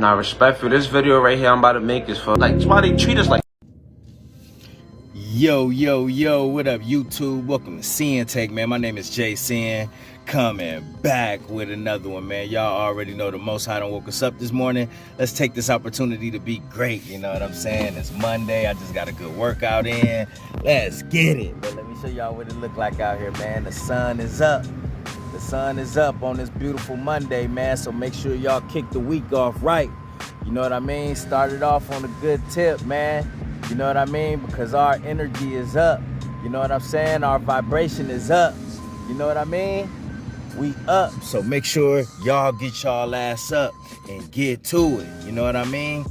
Nah, respectful. This video right here I'm about to make is for, like, why they treat us like. Yo, what up, YouTube? Welcome to Sinn-Take, man. My name is Sin, coming back with another one, man. Y'all already know the Most High done woke us up this morning. Let's take this opportunity to be great, you know what I'm saying? It's Monday. I just got a good workout in. Let's get it. But let me show y'all what it look like out here, man. The sun is up. The sun is up on this beautiful Monday, man. So make sure y'all kick the week off right. You know what I mean? Start it off on a good tip, man. You know what I mean? Because our energy is up. You know what I'm saying? Our vibration is up. You know what I mean? We up. So make sure y'all get y'all ass up and get to it. You know what I mean?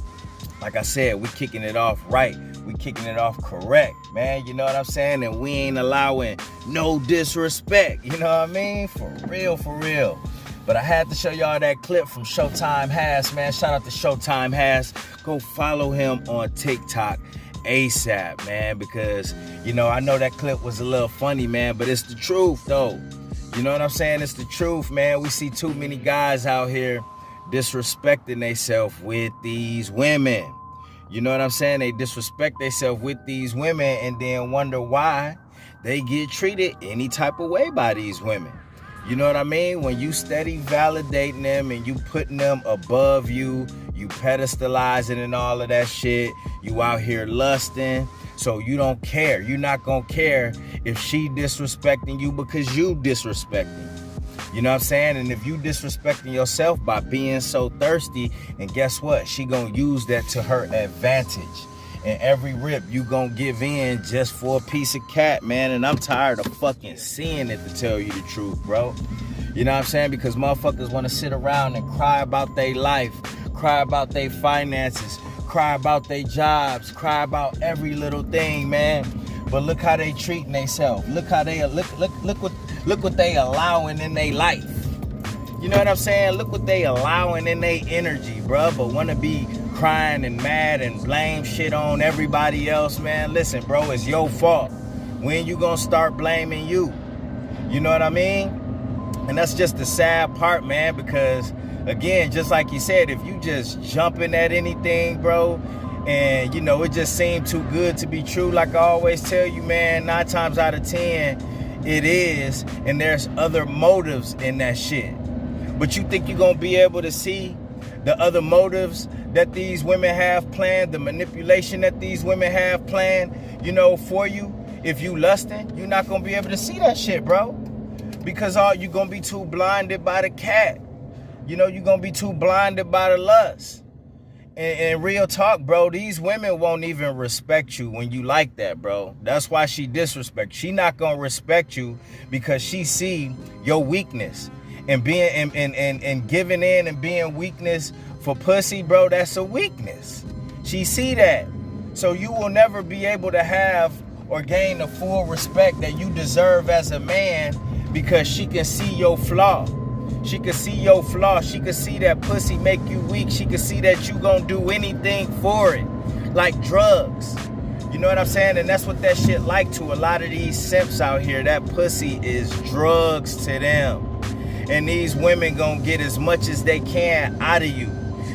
Like I said, we kicking it off right. We kicking it off correct, man. You know what I'm saying? And we ain't allowing no disrespect. You know what I mean? For real, for real. But I had to show y'all that clip from Showtime Hass, man. Shout out to Showtime Hass. Go follow him on TikTok ASAP, man, because, you know, I know that clip was a little funny, man, but it's the truth, though. You know what I'm saying? It's the truth, man. We see too many guys out here disrespecting themselves with these women. You know what I'm saying? They disrespect themselves with these women and then wonder why they get treated any type of way by these women. You know what I mean? When you steady validating them and you putting them above you, you pedestalizing and all of that shit, you out here lusting, so you don't care. You're not gonna care if she disrespecting you because you disrespecting. You know what I'm saying? And if you disrespecting yourself by being so thirsty, and guess what? She gonna use that to her advantage. And every rip you gonna give in just for a piece of cat, man. And I'm tired of fucking seeing it, to tell you the truth, bro. You know what I'm saying? Because motherfuckers want to sit around and cry about their life, cry about their finances, cry about their jobs, cry about every little thing, man. But look how they treating themselves. Look how they look what they allowing in their life. You know what I'm saying? Look what they allowing in their energy, bro. But want to be crying and mad and blame shit on everybody else, man. Listen, bro, it's your fault. When you gonna start blaming you? You know what I mean? And that's just the sad part, man, because again, just like you said, if you just jumping at anything, bro, and you know, it just seemed too good to be true, like I always tell you, man, 9 times out of 10, it is, and there's other motives in that shit. But you think you're gonna be able to see the other motives that these women have planned, the manipulation that these women have planned, you know, for you? If you lusting, you're not gonna be able to see that shit, bro. Because you're gonna be too blinded by the cat. You know, you're gonna be too blinded by the lust. And real talk, bro, these women won't even respect you when you like that, bro. That's why she disrespects. She not gonna respect you because she see your weakness. And being and giving in and being weakness for pussy, bro, that's a weakness. She see that. So you will never be able to have or gain the full respect that you deserve as a man because she can see your flaw. She can see your flaw. She can see that pussy make you weak. She can see that you gonna do anything for it, like drugs. You know what I'm saying? And that's what that shit like to a lot of these simps out here. That pussy is drugs to them. And these women gonna get as much as they can out of you.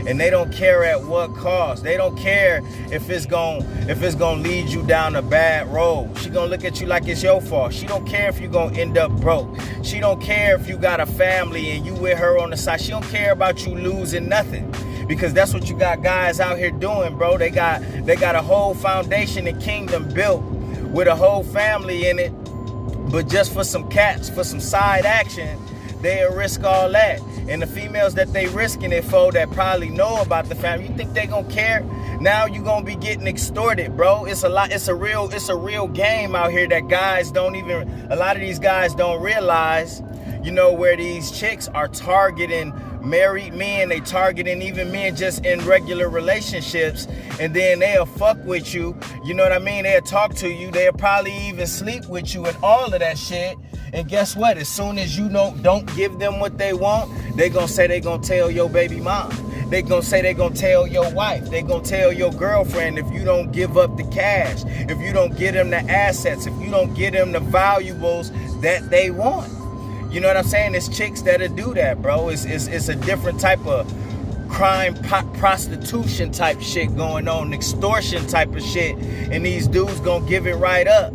And they don't care at what cost. They don't care if it's gonna lead you down a bad road. She gonna look at you like it's your fault. She don't care if you gonna end up broke. She don't care if you got a family and you with her on the side. She don't care about you losing nothing. Because that's what you got guys out here doing, bro. They got a whole foundation and kingdom built with a whole family in it. But just for some cats, for some side action, they'll risk all that. And the females that they risking it for that probably know about the family, you think they gonna care? Now you gonna be getting extorted, bro. It's a real game out here that a lot of these guys don't realize, you know, where these chicks are targeting married men, they targeting even men just in regular relationships, and then they'll fuck with you, you know what I mean? They'll talk to you, they'll probably even sleep with you and all of that shit. And guess what? As soon as you don't give them what they want, they gonna say they gonna tell your baby mom. They gonna say they gonna tell your wife. They gonna tell your girlfriend if you don't give up the cash, if you don't get them the assets, if you don't get them the valuables that they want. You know what I'm saying? It's chicks that'll do that, bro. It's a different type of crime, prostitution type shit going on, extortion type of shit, and these dudes gonna give it right up.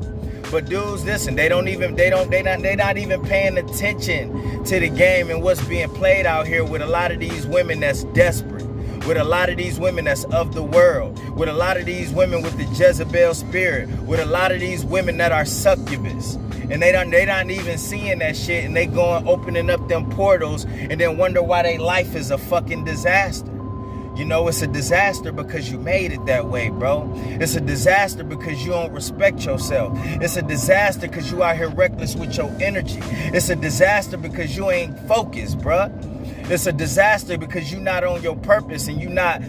But dudes, listen, they're not even paying attention to the game and what's being played out here with a lot of these women that's desperate, with a lot of these women that's of the world, with a lot of these women with the Jezebel spirit, with a lot of these women that are succubus. And they not even seeing that shit, and they going opening up them portals and then wonder why their life is a fucking disaster. You know, it's a disaster because you made it that way, bro. It's a disaster because you don't respect yourself. It's a disaster because you out here reckless with your energy. It's a disaster because you ain't focused, bruh. It's a disaster because you're not on your purpose and you're not,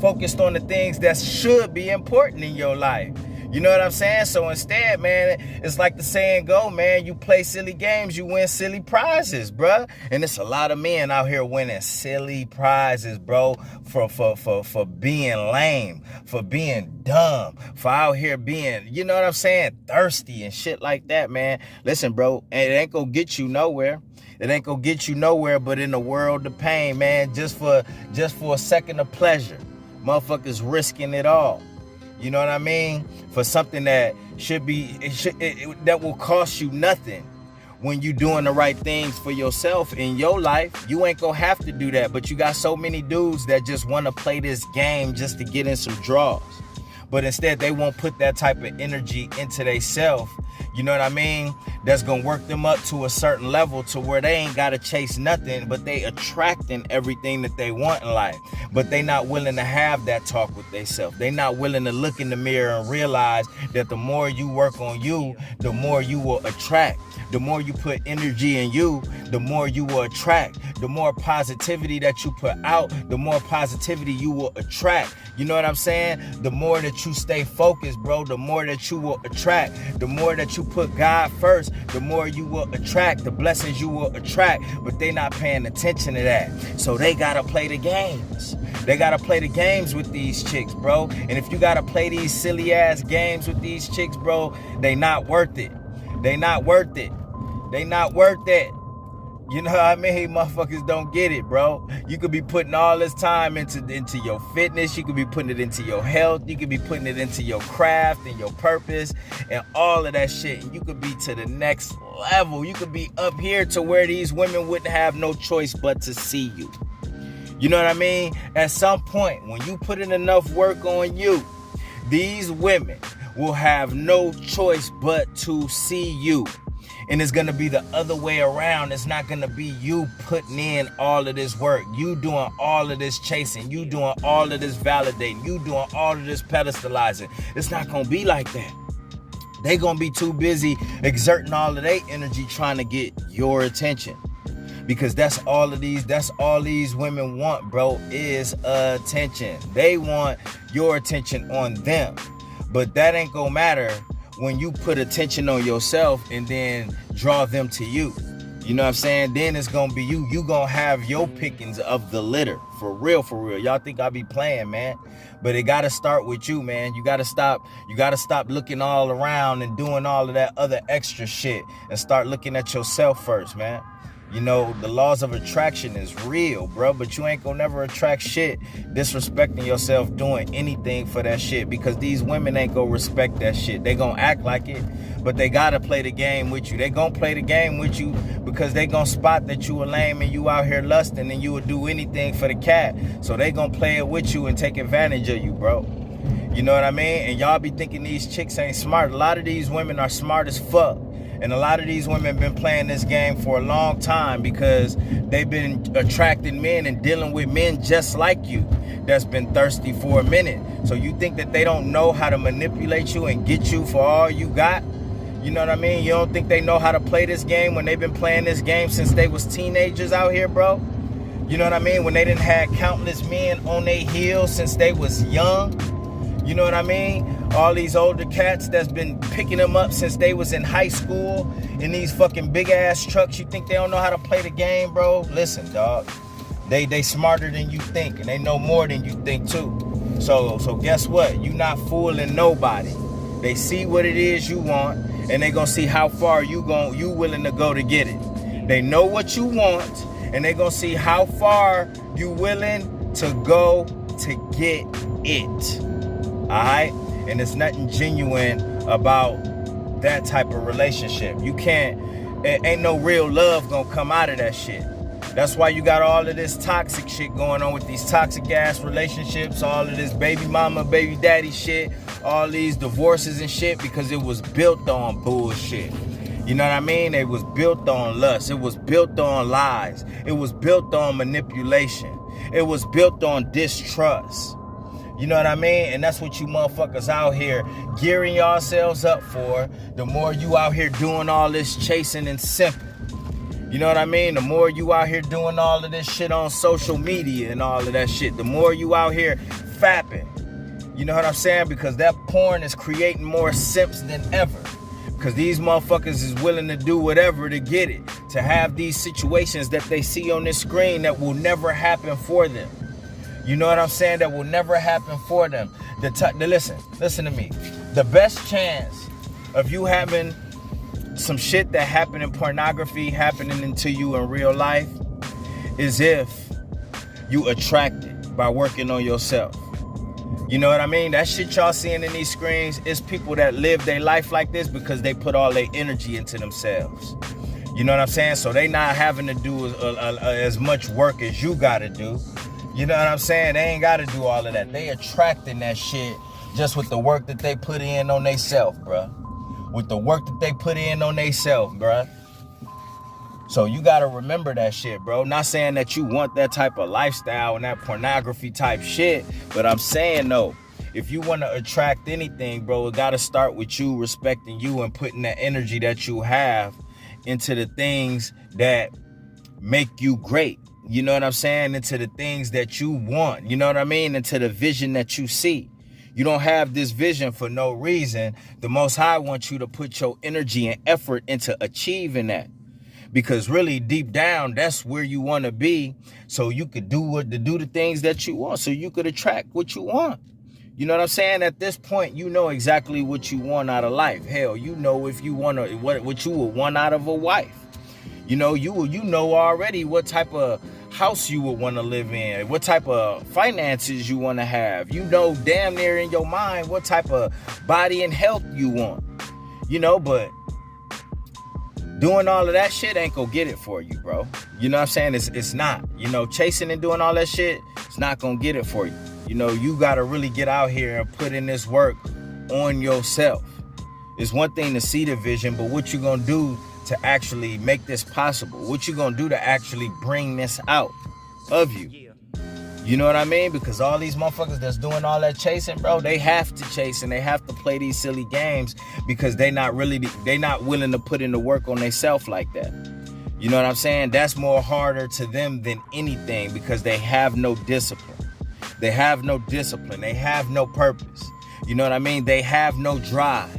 focused on the things that should be important in your life. You know what I'm saying? So instead, man, it's like the saying go, man, you play silly games, you win silly prizes, bruh. And it's a lot of men out here winning silly prizes, bro, for being lame, for being dumb, for out here being, you know what I'm saying, thirsty and shit like that, man. Listen, bro, it ain't gonna get you nowhere. It ain't gonna get you nowhere but in a world of pain, man, just for a second of pleasure. Motherfuckers risking it all. You know what I mean? For something that that will cost you nothing. When you doing the right things for yourself in your life, you ain't gonna have to do that. But you got so many dudes that just want to play this game just to get in some draws. But instead, they won't put that type of energy into themselves. You know what I mean? That's gonna work them up to a certain level to where they ain't gotta chase nothing, but they attracting everything that they want in life. But they not willing to have that talk with themselves. They not willing to look in the mirror and realize that the more you work on you, the more you will attract. The more you put energy in you, the more you will attract. The more positivity that you put out, the more positivity you will attract. You know what I'm saying? The more that you stay focused, bro, the more that you will attract. The more that you put God first, the more you will attract. The blessings you will attract, but they not paying attention to that. So they gotta play the games. They gotta play the games with these chicks, bro. And if you gotta play these silly ass games with these chicks, bro, they not worth it. They not worth it. They not worth it. You know what I mean? Motherfuckers don't get it, bro. You could be putting all this time into your fitness. You could be putting it into your health. You could be putting it into your craft and your purpose and all of that shit. And you could be to the next level. You could be up here to where these women wouldn't have no choice but to see you. You know what I mean? At some point, when you put in enough work on you, these women will have no choice but to see you. And it's going to be the other way around. It's not going to be you putting in all of this work. You doing all of this chasing. You doing all of this validating. You doing all of this pedestalizing. It's not going to be like that. They going to be too busy exerting all of their energy trying to get your attention. Because that's all these women want, bro, is attention. They want your attention on them. But that ain't going to matter when you put attention on yourself and then draw them to you. You know what I'm saying? Then it's gonna be you. You gonna have your pickings of the litter. For real, for real. Y'all think I be playing, man. But it gotta start with you, man. You gotta stop looking all around and doing all of that other extra shit and start looking at yourself first, man. You know, the laws of attraction is real, bro, but you ain't gonna never attract shit disrespecting yourself doing anything for that shit, because these women ain't gonna respect that shit. They gonna act like it, but they gotta play the game with you. They gonna play the game with you because they gonna spot that you a lame and you out here lusting and you would do anything for the cat. So they gonna play it with you and take advantage of you, bro. You know what I mean? And y'all be thinking these chicks ain't smart. A lot of these women are smart as fuck. And a lot of these women been playing this game for a long time because they've been attracting men and dealing with men just like you that's been thirsty for a minute. So you think that they don't know how to manipulate you and get you for all you got? You know what I mean? You don't think they know how to play this game when they've been playing this game since they was teenagers out here, bro? You know what I mean? When they didn't have countless men on their heels since they was young? You know what I mean? All these older cats that's been picking them up since they was in high school in these fucking big ass trucks. You think they don't know how to play the game, bro? Listen, dog. They smarter than you think, and they know more than you think too. So guess what? You not fooling nobody. They see what it is you want, and they gonna see how far you willing to go to get it. They know what you want, and they gonna see how far you willing to go to get it. Alright? And there's nothing genuine about that type of relationship. You can't, ain't no real love gonna come out of that shit. That's why you got all of this toxic shit going on with these toxic ass relationships, all of this baby mama, baby daddy shit, all these divorces and shit, because it was built on bullshit. You know what I mean? It was built on lust. It was built on lies. It was built on manipulation. It was built on distrust. You know what I mean? And that's what you motherfuckers out here gearing yourselves up for. The more you out here doing all this chasing and simping. You know what I mean? The more you out here doing all of this shit on social media and all of that shit. The more you out here fapping. You know what I'm saying? Because that porn is creating more simps than ever. Because these motherfuckers is willing to do whatever to get it. To have these situations that they see on this screen that will never happen for them. You know what I'm saying? That will never happen for them. Listen to me. The best chance of you having some shit that happened in pornography happening into you in real life is if you attract it by working on yourself. You know what I mean? That shit y'all seeing in these screens is people that live their life like this because they put all their energy into themselves. You know what I'm saying? So they not having to do as much work as you gotta do. You know what I'm saying? They ain't gotta do all of that. They attracting that shit just with the work that they put in on they self, bruh. With the work that they put in on they self, bruh. So you gotta remember that shit, bro. Not saying that you want that type of lifestyle and that pornography type shit, but I'm saying though, if you want to attract anything, bro, it gotta start with you respecting you and putting that energy that you have into the things that make you great. You know what I'm saying? Into the things that you want. You know what I mean? Into the vision that you see. You don't have this vision for no reason. The Most High wants you to put your energy and effort into achieving that. Because really deep down, that's where you want to be. So you could do the things that you want. So you could attract what you want. You know what I'm saying? At this point, you know exactly what you want out of life. Hell, you know if you want what you would want out of a wife. You know, you know already what type of house you would want to live in, what type of finances you want to have. You know damn near in your mind what type of body and health you want. You know, but doing all of that shit ain't gonna get it for you, bro. You know what I'm saying? It's not. You know, chasing and doing all that shit, it's not gonna get it for you. You know, you gotta really get out here and put in this work on yourself. It's one thing to see the vision, but what you gonna do to actually make this possible? What you gonna do to actually bring this out of you? You know what I mean? Because all these motherfuckers that's doing all that chasing, bro, they have to chase and they have to play these silly games because they not willing to put in the work on themselves like that. You know what I'm saying? That's more harder to them than anything because they have no discipline. They have no discipline. They have no purpose. You know what I mean? They have no drive.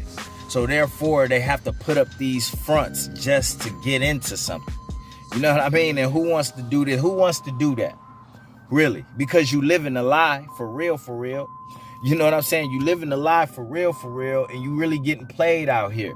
So therefore, they have to put up these fronts just to get into something. You know what I mean? And who wants to do this? Who wants to do that? Really? Because you live in a lie, for real, for real. You know what I'm saying? You live in a lie for real, and you really getting played out here.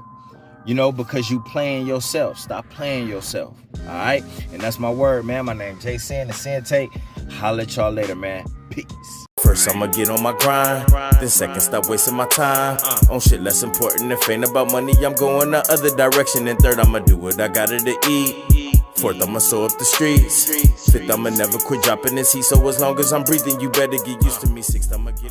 You know, because you playing yourself. Stop playing yourself. All right? And that's my word, man. My name is Sinn, the Sinn-Take. Holla at y'all later, man. Peace. First I'ma get on my grind, then second stop wasting my time on shit less important. If ain't about money, I'm going the other direction. And third, I'ma do what I gotta to eat. Fourth, I'ma sew up the streets. Fifth, I'ma never quit dropping this heat. So as long as I'm breathing, you better get used to me. Sixth, I'ma get